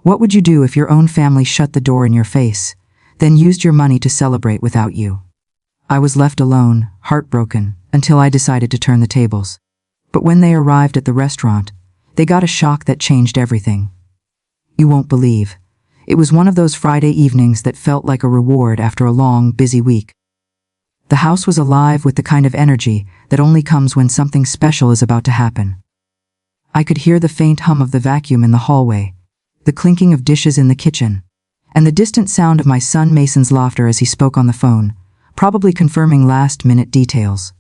What would you do if your own family shut the door in your face, then used your money to celebrate without you? I was left alone, heartbroken, until I decided to turn the tables. But when they arrived at the restaurant, they got a shock that changed everything. You won't believe. It was one of those Friday evenings that felt like a reward after a long, busy week. The house was alive with the kind of energy that only comes when something special is about to happen. I could hear the faint hum of the vacuum in the hallway, the clinking of dishes in the kitchen, and the distant sound of my son Mason's laughter as he spoke on the phone, probably confirming last-minute details.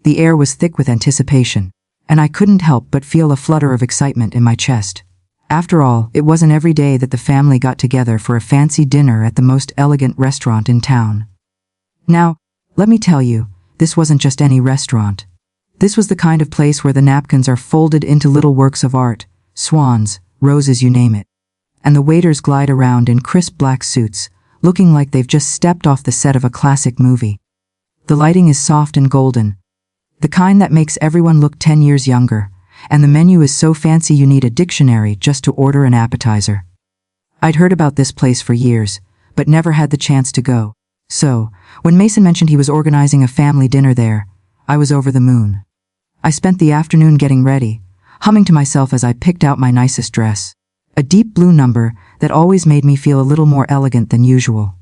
The air was thick with anticipation, and I couldn't help but feel a flutter of excitement in my chest. After all, it wasn't every day that the family got together for a fancy dinner at the most elegant restaurant in town. Now, let me tell you, this wasn't just any restaurant. This was the kind of place where the napkins are folded into little works of art, swans, roses, you name it. And the waiters glide around in crisp black suits, looking like they've just stepped off the set of a classic movie. The lighting is soft and golden, the kind that makes everyone look 10 years younger, and the menu is so fancy you need a dictionary just to order an appetizer. I'd heard about this place for years, but never had the chance to go. So, when Mason mentioned he was organizing a family dinner there, I was over the moon. I spent the afternoon getting ready, humming to myself as I picked out my nicest dress, a deep blue number that always made me feel a little more elegant than usual.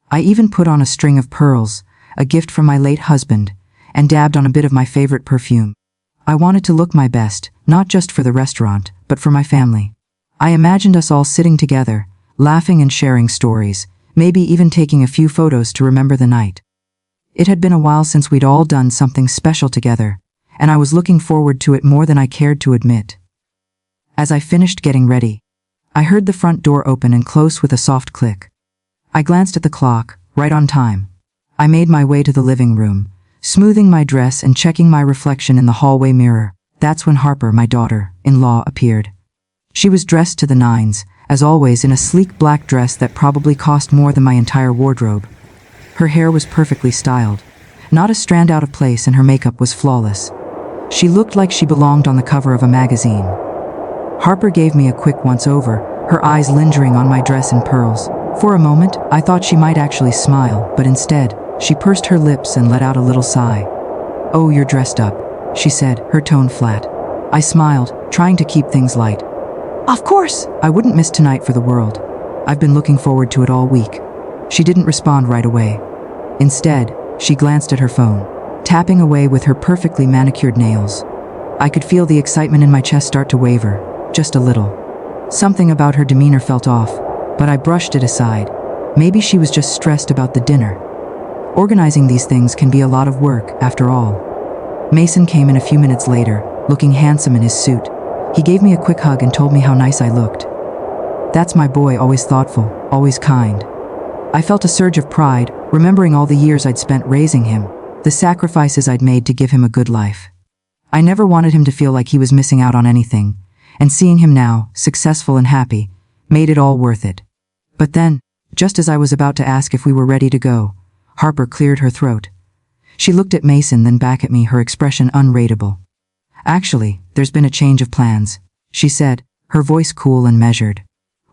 I even put on a string of pearls, a gift from my late husband, and dabbed on a bit of my favorite perfume. I wanted to look my best, not just for the restaurant, but for my family. I imagined us all sitting together, laughing and sharing stories, maybe even taking a few photos to remember the night. It had been a while since we'd all done something special together, and I was looking forward to it more than I cared to admit. As I finished getting ready, I heard the front door open and close with a soft click. I glanced at the clock, right on time. I made my way to the living room, smoothing my dress and checking my reflection in the hallway mirror. That's when Harper, my daughter-in-law, appeared. She was dressed to the nines, as always in a sleek black dress that probably cost more than my entire wardrobe. Her hair was perfectly styled, not a strand out of place, and her makeup was flawless. She looked like she belonged on the cover of a magazine. Harper gave me a quick once-over, her eyes lingering on my dress and pearls. For a moment, I thought she might actually smile, but instead, she pursed her lips and let out a little sigh. "Oh, you're dressed up," she said, her tone flat. I smiled, trying to keep things light. "Of course! I wouldn't miss tonight for the world. I've been looking forward to it all week." She didn't respond right away. Instead, she glanced at her phone, tapping away with her perfectly manicured nails. I could feel the excitement in my chest start to waver, just a little. Something about her demeanor felt off, but I brushed it aside. Maybe she was just stressed about the dinner. Organizing these things can be a lot of work, after all. Mason came in a few minutes later, looking handsome in his suit. He gave me a quick hug and told me how nice I looked. That's my boy, always thoughtful, always kind. I felt a surge of pride, remembering all the years I'd spent raising him, the sacrifices I'd made to give him a good life. I never wanted him to feel like he was missing out on anything, and seeing him now, successful and happy, made it all worth it. But then, just as I was about to ask if we were ready to go, Harper cleared her throat. She looked at Mason, then back at me, her expression unreadable. "Actually, there's been a change of plans," she said, her voice cool and measured.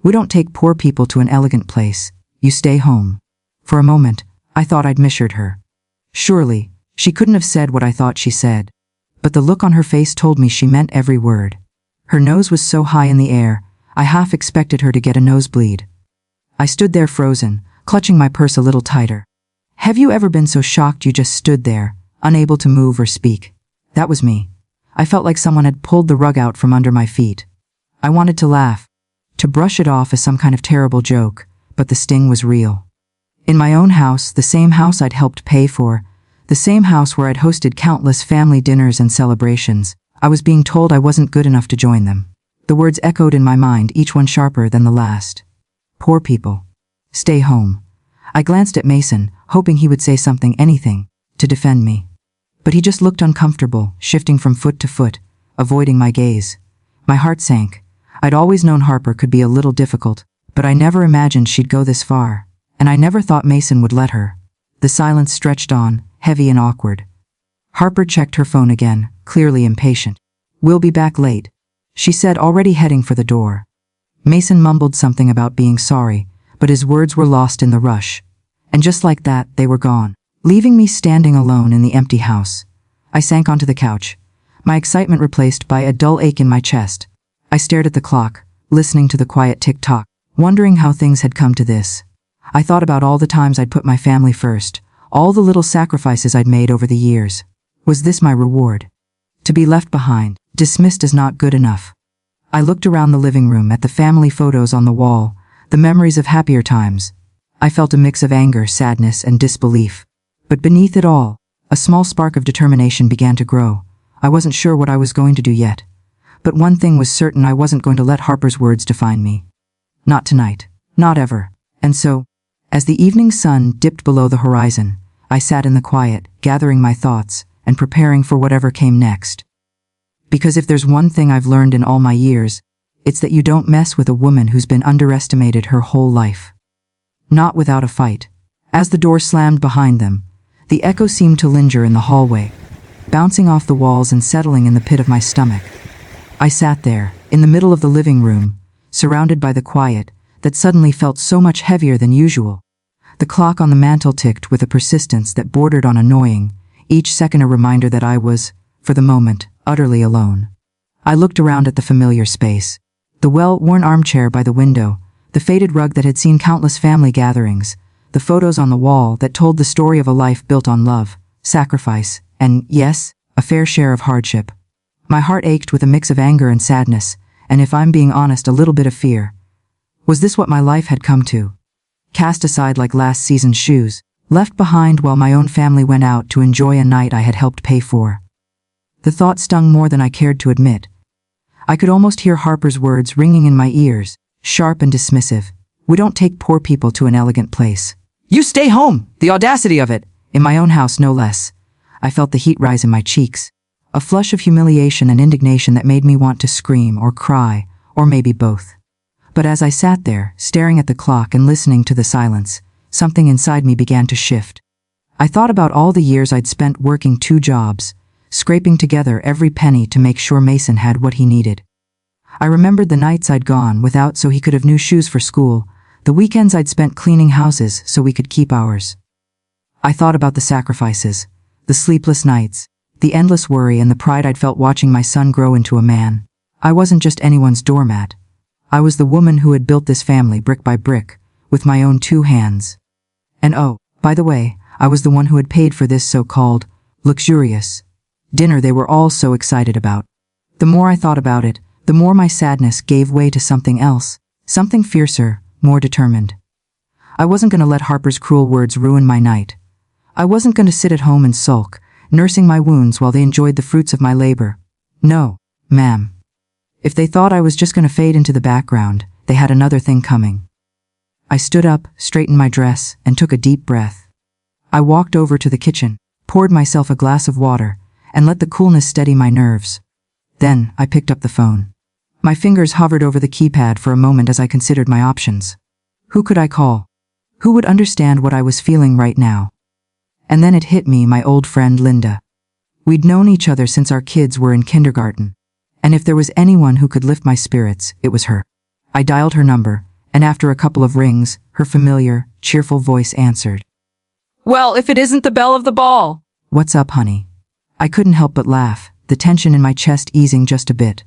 "We don't take poor people to an elegant place. You stay home." For a moment, I thought I'd misheard her. Surely, she couldn't have said what I thought she said. But the look on her face told me she meant every word. Her nose was so high in the air, I half expected her to get a nosebleed. I stood there frozen, clutching my purse a little tighter. Have you ever been so shocked you just stood there, unable to move or speak? That was me. I felt like someone had pulled the rug out from under my feet. I wanted to laugh, to brush it off as some kind of terrible joke, but the sting was real. In my own house, the same house I'd helped pay for, the same house where I'd hosted countless family dinners and celebrations, I was being told I wasn't good enough to join them. The words echoed in my mind, each one sharper than the last. Poor people. Stay home. I glanced at Mason, hoping he would say something, anything, to defend me. But he just looked uncomfortable, shifting from foot to foot, avoiding my gaze. My heart sank. I'd always known Harper could be a little difficult, but I never imagined she'd go this far, and I never thought Mason would let her. The silence stretched on, heavy and awkward. Harper checked her phone again, clearly impatient. "We'll be back late," she said, already heading for the door. Mason mumbled something about being sorry, but his words were lost in the rush. And just like that, they were gone, leaving me standing alone in the empty house. I sank onto the couch, my excitement replaced by a dull ache in my chest. I stared at the clock, listening to the quiet tick-tock, wondering how things had come to this. I thought about all the times I'd put my family first, all the little sacrifices I'd made over the years. Was this my reward? To be left behind, dismissed as not good enough. I looked around the living room at the family photos on the wall, the memories of happier times. I felt a mix of anger, sadness, and disbelief. But beneath it all, a small spark of determination began to grow. I wasn't sure what I was going to do yet. But one thing was certain: I wasn't going to let Harper's words define me. Not tonight. Not ever. And so, as the evening sun dipped below the horizon, I sat in the quiet, gathering my thoughts and preparing for whatever came next. Because if there's one thing I've learned in all my years, it's that you don't mess with a woman who's been underestimated her whole life. Not without a fight. As the door slammed behind them, the echo seemed to linger in the hallway, bouncing off the walls and settling in the pit of my stomach. I sat there, in the middle of the living room, surrounded by the quiet that suddenly felt so much heavier than usual. The clock on the mantel ticked with a persistence that bordered on annoying, each second a reminder that I was, for the moment, utterly alone. I looked around at the familiar space. The well-worn armchair by the window, the faded rug that had seen countless family gatherings, the photos on the wall that told the story of a life built on love, sacrifice, and, yes, a fair share of hardship. My heart ached with a mix of anger and sadness, and if I'm being honest, a little bit of fear. Was this what my life had come to? Cast aside like last season's shoes, left behind while my own family went out to enjoy a night I had helped pay for. The thought stung more than I cared to admit. I could almost hear Harper's words ringing in my ears, sharp and dismissive. We don't take poor people to an elegant place. You stay home! The audacity of it! In my own house, no less. I felt the heat rise in my cheeks, a flush of humiliation and indignation that made me want to scream or cry, or maybe both. But as I sat there, staring at the clock and listening to the silence, something inside me began to shift. I thought about all the years I'd spent working 2 jobs, scraping together every penny to make sure Mason had what he needed. I remembered the nights I'd gone without so he could have new shoes for school, the weekends I'd spent cleaning houses so we could keep ours. I thought about the sacrifices, the sleepless nights, the endless worry and the pride I'd felt watching my son grow into a man. I wasn't just anyone's doormat. I was the woman who had built this family brick by brick, with my own 2 hands. And oh, by the way, I was the one who had paid for this so-called luxurious dinner they were all so excited about. The more I thought about it, the more my sadness gave way to something else, something fiercer, more determined. I wasn't going to let Harper's cruel words ruin my night. I wasn't going to sit at home and sulk, nursing my wounds while they enjoyed the fruits of my labor. No, ma'am. If they thought I was just going to fade into the background, they had another thing coming. I stood up, straightened my dress, and took a deep breath. I walked over to the kitchen, poured myself a glass of water, and let the coolness steady my nerves. Then, I picked up the phone. My fingers hovered over the keypad for a moment as I considered my options. Who could I call? Who would understand what I was feeling right now? And then it hit me, my old friend Linda. We'd known each other since our kids were in kindergarten. And if there was anyone who could lift my spirits, it was her. I dialed her number, and after a couple of rings, her familiar, cheerful voice answered. Well, if it isn't the belle of the ball! What's up, honey? I couldn't help but laugh, the tension in my chest easing just a bit.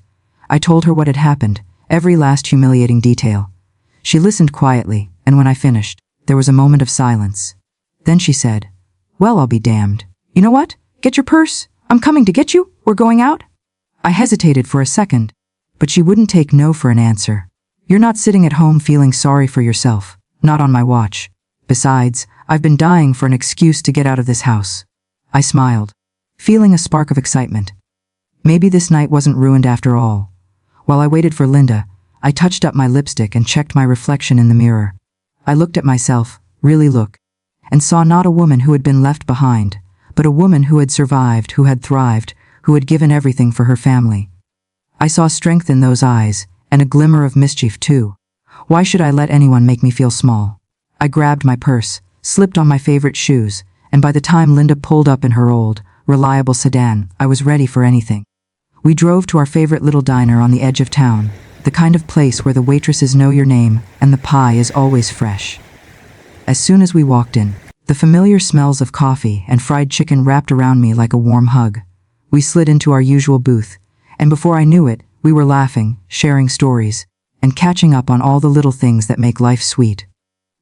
I told her what had happened, every last humiliating detail. She listened quietly, and when I finished, there was a moment of silence. Then she said, Well, I'll be damned. You know what? Get your purse. I'm coming to get you. We're going out. I hesitated for a second, but she wouldn't take no for an answer. You're not sitting at home feeling sorry for yourself, not on my watch. Besides, I've been dying for an excuse to get out of this house. I smiled, feeling a spark of excitement. Maybe this night wasn't ruined after all. While I waited for Linda, I touched up my lipstick and checked my reflection in the mirror. I looked at myself, really looked, and saw not a woman who had been left behind, but a woman who had survived, who had thrived, who had given everything for her family. I saw strength in those eyes, and a glimmer of mischief too. Why should I let anyone make me feel small? I grabbed my purse, slipped on my favorite shoes, and by the time Linda pulled up in her old, reliable sedan, I was ready for anything. We drove to our favorite little diner on the edge of town, the kind of place where the waitresses know your name and the pie is always fresh. As soon as we walked in, the familiar smells of coffee and fried chicken wrapped around me like a warm hug. We slid into our usual booth, and before I knew it, we were laughing, sharing stories, and catching up on all the little things that make life sweet.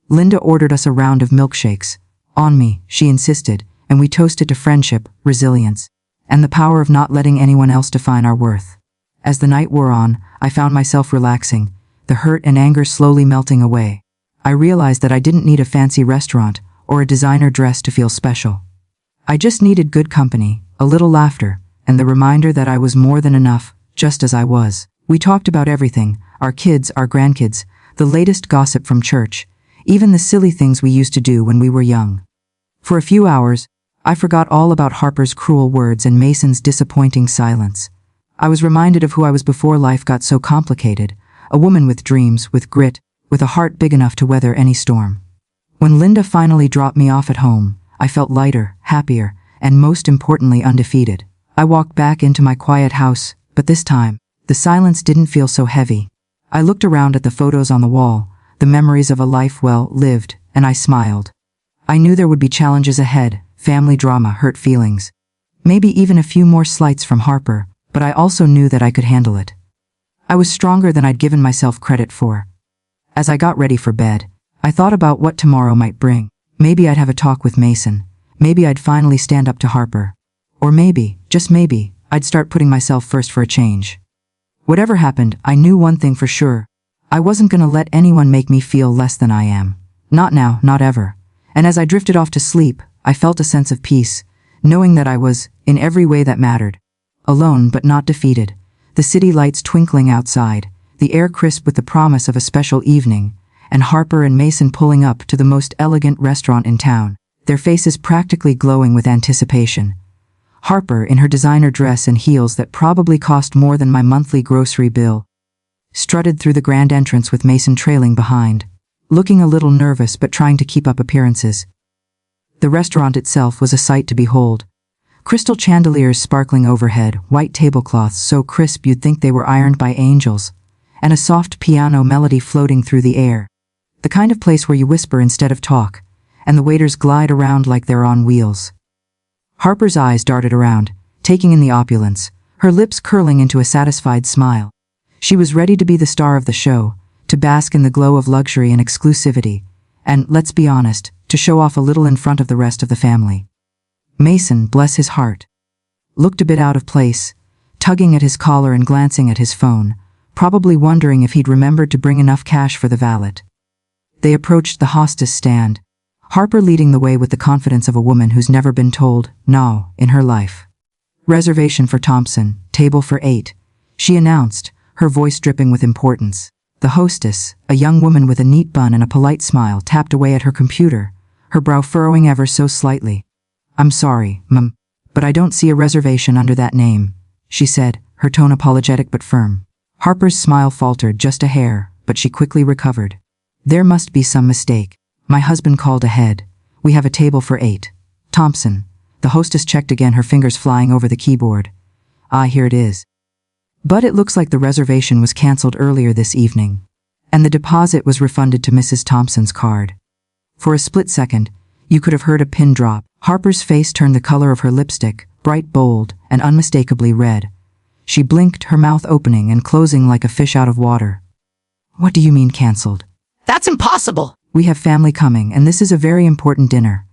Linda ordered us a round of milkshakes. On me, she insisted, and we toasted to friendship, resilience, and the power of not letting anyone else define our worth. As the night wore on, I found myself relaxing, the hurt and anger slowly melting away. I realized that I didn't need a fancy restaurant or a designer dress to feel special. I just needed good company, a little laughter, and the reminder that I was more than enough, just as I was. We talked about everything, our kids, our grandkids, the latest gossip from church, even the silly things we used to do when we were young. For a few hours, I forgot all about Harper's cruel words and Mason's disappointing silence. I was reminded of who I was before life got so complicated, a woman with dreams, with grit, with a heart big enough to weather any storm. When Linda finally dropped me off at home, I felt lighter, happier, and most importantly undefeated. I walked back into my quiet house, but this time, the silence didn't feel so heavy. I looked around at the photos on the wall, the memories of a life well lived, and I smiled. I knew there would be challenges ahead, family drama, hurt feelings, maybe even a few more slights from Harper, but I also knew that I could handle it. I was stronger than I'd given myself credit for. As I got ready for bed, I thought about what tomorrow might bring. Maybe I'd have a talk with Mason. Maybe I'd finally stand up to Harper. Or maybe, just maybe, I'd start putting myself first for a change. Whatever happened, I knew one thing for sure. I wasn't gonna let anyone make me feel less than I am. Not now, not ever. And as I drifted off to sleep, I felt a sense of peace, knowing that I was, in every way that mattered, alone but not defeated. The city lights twinkling outside, the air crisp with the promise of a special evening, and Harper and Mason pulling up to the most elegant restaurant in town, their faces practically glowing with anticipation. Harper, in her designer dress and heels that probably cost more than my monthly grocery bill, strutted through the grand entrance with Mason trailing behind, looking a little nervous but trying to keep up appearances. The restaurant itself was a sight to behold. Crystal chandeliers sparkling overhead, white tablecloths so crisp you'd think they were ironed by angels, and a soft piano melody floating through the air. The kind of place where you whisper instead of talk, and the waiters glide around like they're on wheels. Harper's eyes darted around, taking in the opulence, her lips curling into a satisfied smile. She was ready to be the star of the show, to bask in the glow of luxury and exclusivity, and, let's be honest, to show off a little in front of the rest of the family. Mason, bless his heart, looked a bit out of place, tugging at his collar and glancing at his phone, probably wondering if he'd remembered to bring enough cash for the valet. They approached the hostess stand, Harper leading the way with the confidence of a woman who's never been told no in her life. "Reservation for Thompson, table for 8, she announced, her voice dripping with importance. The hostess, a young woman with a neat bun and a polite smile, tapped away at her computer, her brow furrowing ever so slightly. "I'm sorry, ma'am, but I don't see a reservation under that name," she said, her tone apologetic but firm. Harper's smile faltered just a hair, but she quickly recovered. "There must be some mistake. My husband called ahead. We have a table for 8. Thompson." The hostess checked again, her fingers flying over the keyboard. "Ah, here it is. But it looks like the reservation was cancelled earlier this evening, and the deposit was refunded to Mrs. Thompson's card." For a split second, you could have heard a pin drop. Harper's face turned the color of her lipstick, bright, bold, and unmistakably red. She blinked, her mouth opening and closing like a fish out of water. "What do you mean cancelled?" "That's impossible!" "We have family coming, and this is a very important dinner."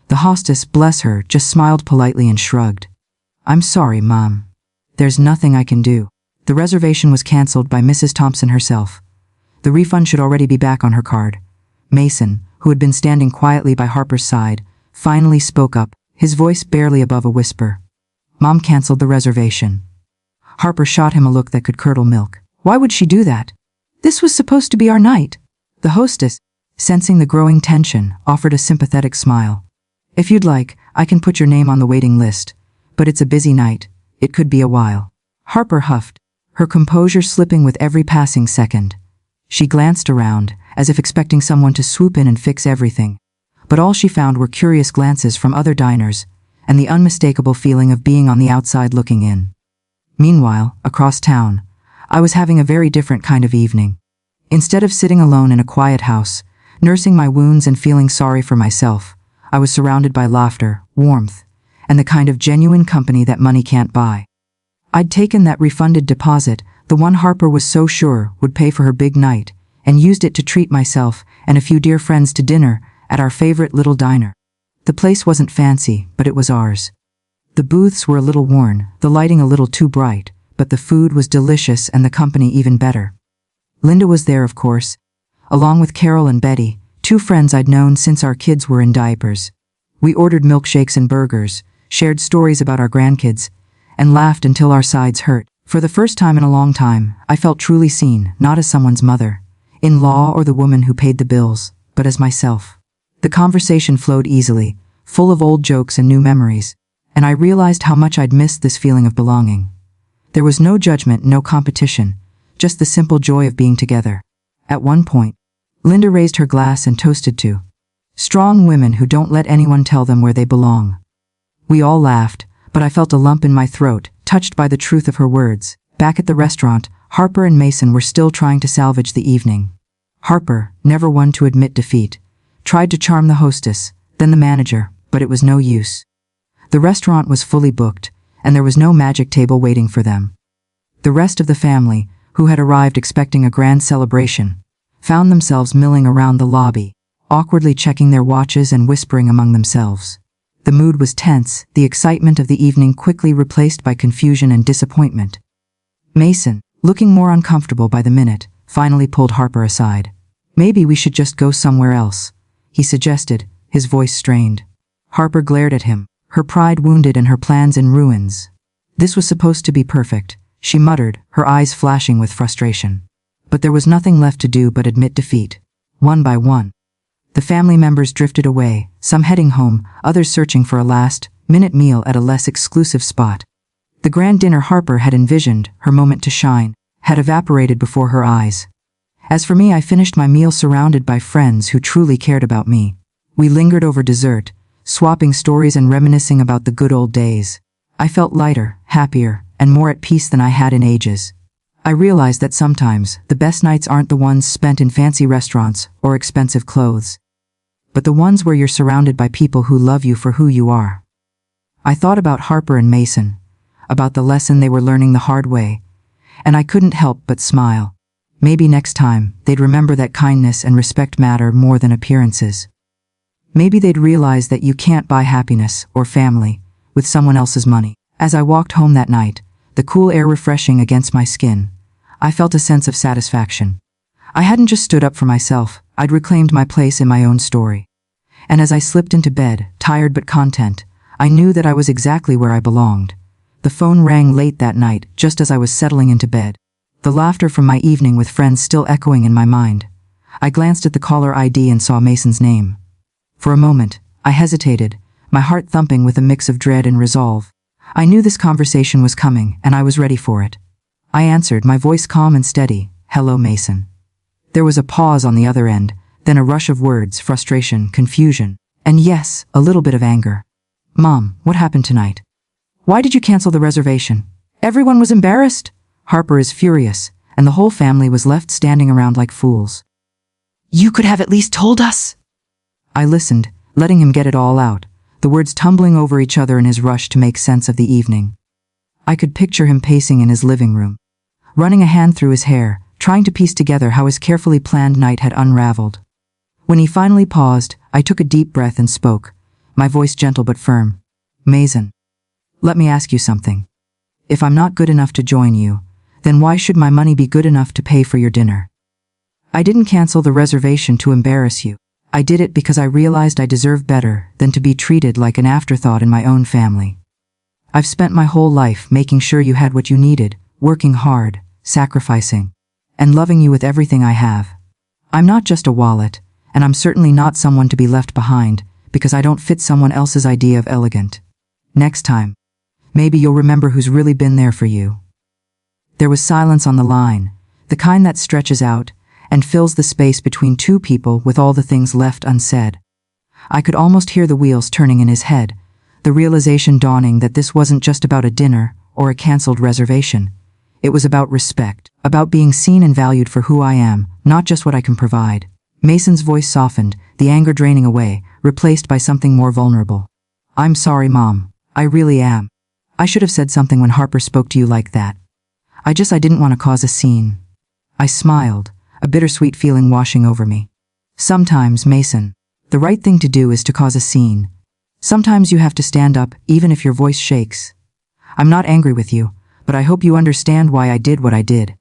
The hostess, bless her, just smiled politely and shrugged. "I'm sorry, Mom. There's nothing I can do." The reservation was cancelled by Mrs. Thompson herself. The refund should already be back on her card. Mason, who had been standing quietly by Harper's side, finally spoke up, his voice barely above a whisper. "Mom cancelled the reservation." Harper shot him a look that could curdle milk. Why would she do that? This was supposed to be our night. The hostess, sensing the growing tension, offered a sympathetic smile. "If you'd like, I can put your name on the waiting list, but it's a busy night. It could be a while." Harper huffed, her composure slipping with every passing second. She glanced around, as if expecting someone to swoop in and fix everything, but all she found were curious glances from other diners, and the unmistakable feeling of being on the outside looking in. Meanwhile, across town, I was having a very different kind of evening. Instead of sitting alone in a quiet house, nursing my wounds and feeling sorry for myself, I was surrounded by laughter, warmth, and the kind of genuine company that money can't buy. I'd taken that refunded deposit, the one Harper was so sure would pay for her big night, and used it to treat myself and a few dear friends to dinner at our favorite little diner. The place wasn't fancy, but it was ours. The booths were a little worn, the lighting a little too bright, but the food was delicious and the company even better. Linda was there, of course, along with Carol and Betty, two friends I'd known since our kids were in diapers. We ordered milkshakes and burgers, shared stories about our grandkids, and laughed until our sides hurt. For the first time in a long time, I felt truly seen, not as someone's mother, in-law or the woman who paid the bills, but as myself. The conversation flowed easily, full of old jokes and new memories, and I realized how much I'd missed this feeling of belonging. There was no judgment, no competition, just the simple joy of being together. At one point, Linda raised her glass and toasted to strong women who don't let anyone tell them where they belong. We all laughed, but I felt a lump in my throat, touched by the truth of her words. Back at the restaurant, Harper and Mason were still trying to salvage the evening. Harper, never one to admit defeat, tried to charm the hostess, then the manager, but it was no use. The restaurant was fully booked, and there was no magic table waiting for them. The rest of the family, who had arrived expecting a grand celebration, found themselves milling around the lobby, awkwardly checking their watches and whispering among themselves. The mood was tense, the excitement of the evening quickly replaced by confusion and disappointment. Mason, looking more uncomfortable by the minute, finally pulled Harper aside. "Maybe we should just go somewhere else," he suggested, his voice strained. Harper glared at him, her pride wounded and her plans in ruins. This was supposed to be perfect, she muttered, her eyes flashing with frustration. But there was nothing left to do but admit defeat. One by one, the family members drifted away, some heading home, others searching for a last-minute meal at a less exclusive spot. The grand dinner Harper had envisioned, her moment to shine, had evaporated before her eyes. As for me, I finished my meal surrounded by friends who truly cared about me. We lingered over dessert, swapping stories and reminiscing about the good old days. I felt lighter, happier, and more at peace than I had in ages. I realized that sometimes the best nights aren't the ones spent in fancy restaurants or expensive clothes, but the ones where you're surrounded by people who love you for who you are. I thought about Harper and Mason, about the lesson they were learning the hard way, and I couldn't help but smile. Maybe next time they'd remember that kindness and respect matter more than appearances. Maybe they'd realize that you can't buy happiness or family with someone else's money. As I walked home that night, the cool air refreshing against my skin, I felt a sense of satisfaction. I hadn't just stood up for myself, I'd reclaimed my place in my own story. And as I slipped into bed, tired but content, I knew that I was exactly where I belonged. The phone rang late that night, just as I was settling into bed, the laughter from my evening with friends still echoing in my mind. I glanced at the caller ID and saw Mason's name. For a moment, I hesitated, my heart thumping with a mix of dread and resolve. I knew this conversation was coming, and I was ready for it. I answered, my voice calm and steady, "Hello, Mason." There was a pause on the other end, then a rush of words, frustration, confusion, and yes, a little bit of anger. "Mom, what happened tonight? Why did you cancel the reservation? Everyone was embarrassed." Harper is furious, and the whole family was left standing around like fools. "You could have at least told us." I listened, letting him get it all out, the words tumbling over each other in his rush to make sense of the evening. I could picture him pacing in his living room, running a hand through his hair, trying to piece together how his carefully planned night had unraveled. When he finally paused, I took a deep breath and spoke, my voice gentle but firm. "Mason, let me ask you something. If I'm not good enough to join you, then why should my money be good enough to pay for your dinner? I didn't cancel the reservation to embarrass you. I did it because I realized I deserve better than to be treated like an afterthought in my own family. I've spent my whole life making sure you had what you needed, working hard, sacrificing, and loving you with everything I have. I'm not just a wallet, and I'm certainly not someone to be left behind because I don't fit someone else's idea of elegant. Next time, maybe you'll remember who's really been there for you." There was silence on the line, the kind that stretches out and fills the space between two people with all the things left unsaid. I could almost hear the wheels turning in his head, the realization dawning that this wasn't just about a dinner or a cancelled reservation. It was about respect, about being seen and valued for who I am, not just what I can provide. Mason's voice softened, the anger draining away, replaced by something more vulnerable. I'm sorry, Mom. I really am. I should have said something when Harper spoke to you like that. I didn't want to cause a scene. I smiled, a bittersweet feeling washing over me. Sometimes, Mason, the right thing to do is to cause a scene. Sometimes you have to stand up, even if your voice shakes. I'm not angry with you, but I hope you understand why I did what I did.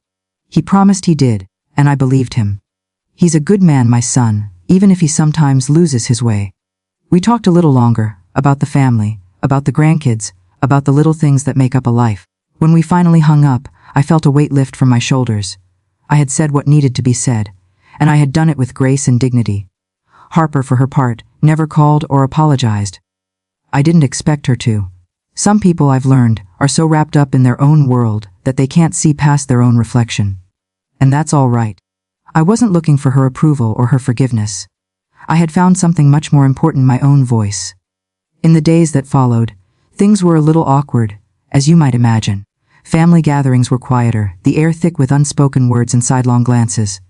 He promised he did, and I believed him. He's a good man, my son, even if he sometimes loses his way. We talked a little longer, about the family, about the grandkids, about the little things that make up a life. When we finally hung up, I felt a weight lift from my shoulders. I had said what needed to be said, and I had done it with grace and dignity. Harper, for her part, never called or apologized. I didn't expect her to. Some people, I've learned, are so wrapped up in their own world that they can't see past their own reflection. And that's all right. I wasn't looking for her approval or her forgiveness. I had found something much more important, my own voice. In the days that followed, things were a little awkward, as you might imagine. Family gatherings were quieter, the air thick with unspoken words and sidelong glances.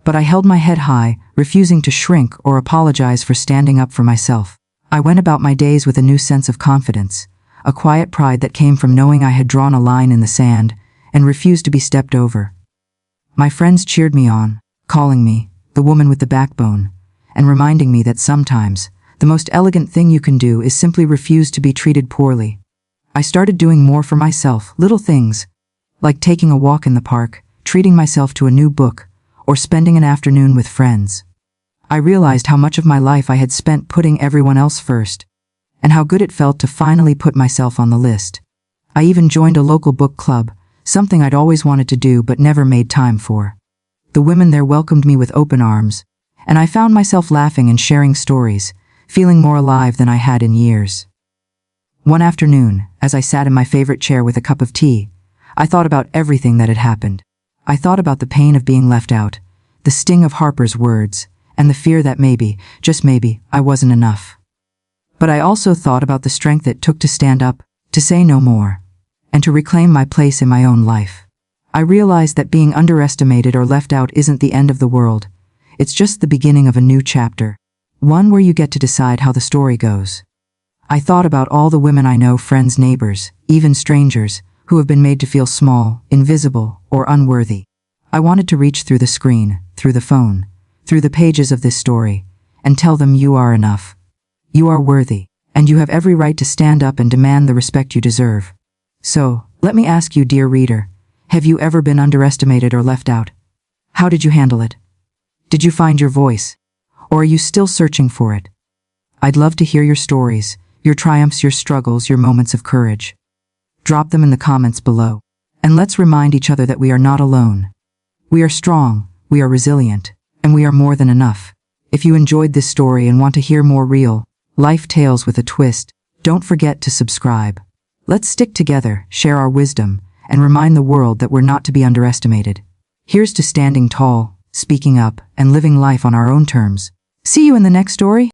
But I held my head high, refusing to shrink or apologize for standing up for myself. I went about my days with a new sense of confidence, a quiet pride that came from knowing I had drawn a line in the sand and refused to be stepped over. My friends cheered me on, calling me the woman with the backbone, and reminding me that sometimes the most elegant thing you can do is simply refuse to be treated poorly. I started doing more for myself, little things, like taking a walk in the park, treating myself to a new book, or spending an afternoon with friends. I realized how much of my life I had spent putting everyone else first, and how good it felt to finally put myself on the list. I even joined a local book club, something I'd always wanted to do but never made time for. The women there welcomed me with open arms, and I found myself laughing and sharing stories, feeling more alive than I had in years. One afternoon, as I sat in my favorite chair with a cup of tea, I thought about everything that had happened. I thought about the pain of being left out, the sting of Harper's words, and the fear that maybe, just maybe, I wasn't enough. But I also thought about the strength it took to stand up, to say no more, and to reclaim my place in my own life. I realized that being underestimated or left out isn't the end of the world. It's just the beginning of a new chapter, one where you get to decide how the story goes. I thought about all the women I know, friends, neighbors, even strangers, who have been made to feel small, invisible, or unworthy. I wanted to reach through the screen, through the phone, through the pages of this story, and tell them you are enough. You are worthy, and you have every right to stand up and demand the respect you deserve. So, let me ask you, dear reader, have you ever been underestimated or left out? How did you handle it? Did you find your voice? Or are you still searching for it? I'd love to hear your stories, your triumphs, your struggles, your moments of courage. Drop them in the comments below. And let's remind each other that we are not alone. We are strong, we are resilient, and we are more than enough. If you enjoyed this story and want to hear more real life tales with a twist, don't forget to subscribe. Let's stick together, share our wisdom, and remind the world that we're not to be underestimated. Here's to standing tall, speaking up, and living life on our own terms. See you in the next story.